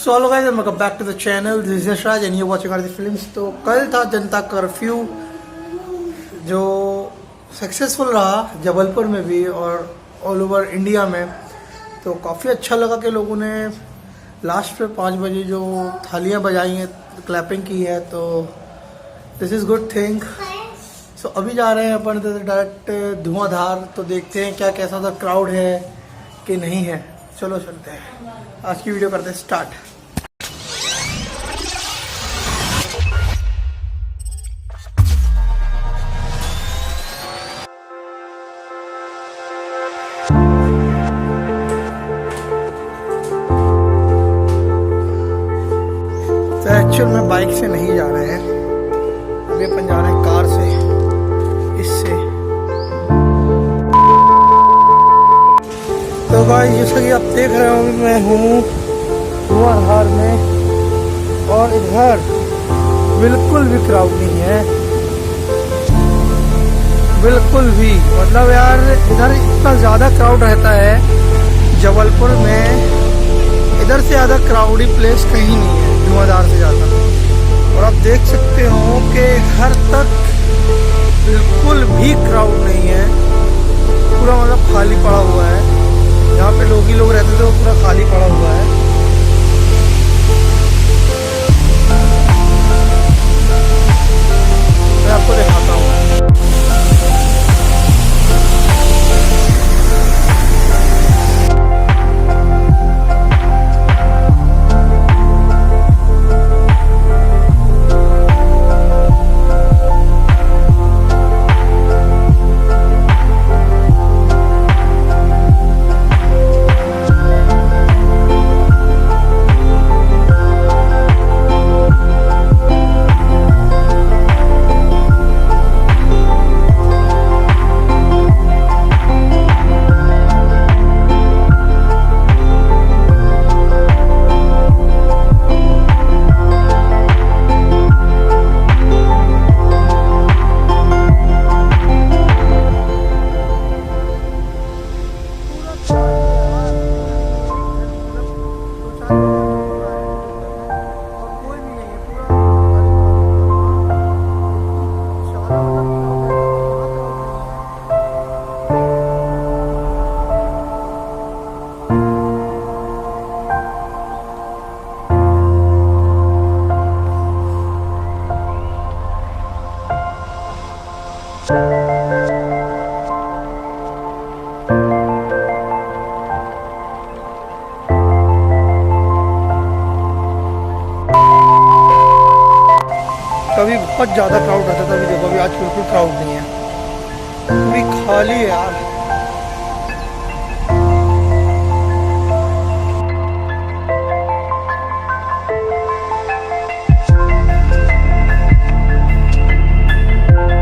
So hello guys, welcome back to the channel. This is Yashraj and you watching are the films. तो कल था जनता curfew जो successful रहा जबलपुर में भी और ऑल ओवर इंडिया में। तो काफ़ी अच्छा लगा कि लोगों ने लास्ट पे 5 बजे जो थालियां बजाई हैं, क्लैपिंग की है, तो दिस इज़ गुड थिंग। सो अभी जा रहे हैं अपन डायरेक्ट धुआंधार। तो देखते हैं क्या कैसा सा क्राउड है कि नहीं है। चलो चलते हैं, आज की वीडियो करते हैं स्टार्ट। तो एक्चुअल में बाइक से नहीं जा रहे हैं, अभी अपन जा रहे हैं कार से। इससे तो भाई जैसा कि आप देख रहे हो, मैं हूँ dhuandhar में और इधर बिल्कुल भी क्राउड नहीं है, बिल्कुल भी। मतलब यार इधर इतना ज़्यादा क्राउड रहता है जबलपुर में, इधर से ज़्यादा क्राउडी प्लेस कहीं नहीं है dhuandhar से ज़्यादा। और आप देख सकते हो कि घर तक बिल्कुल भी क्राउड नहीं है, पूरा मतलब खाली पड़ा हुआ है। यहाँ पे लोग ही लोग रहते थे, वो पूरा खाली पड़ा हुआ है। मैं आपको दिखाता हूँ। कभी बहुत ज़्यादा क्राउड रहता था, अभी देखो अभी आज बिल्कुल क्राउड नहीं है, पूरी खाली है यार।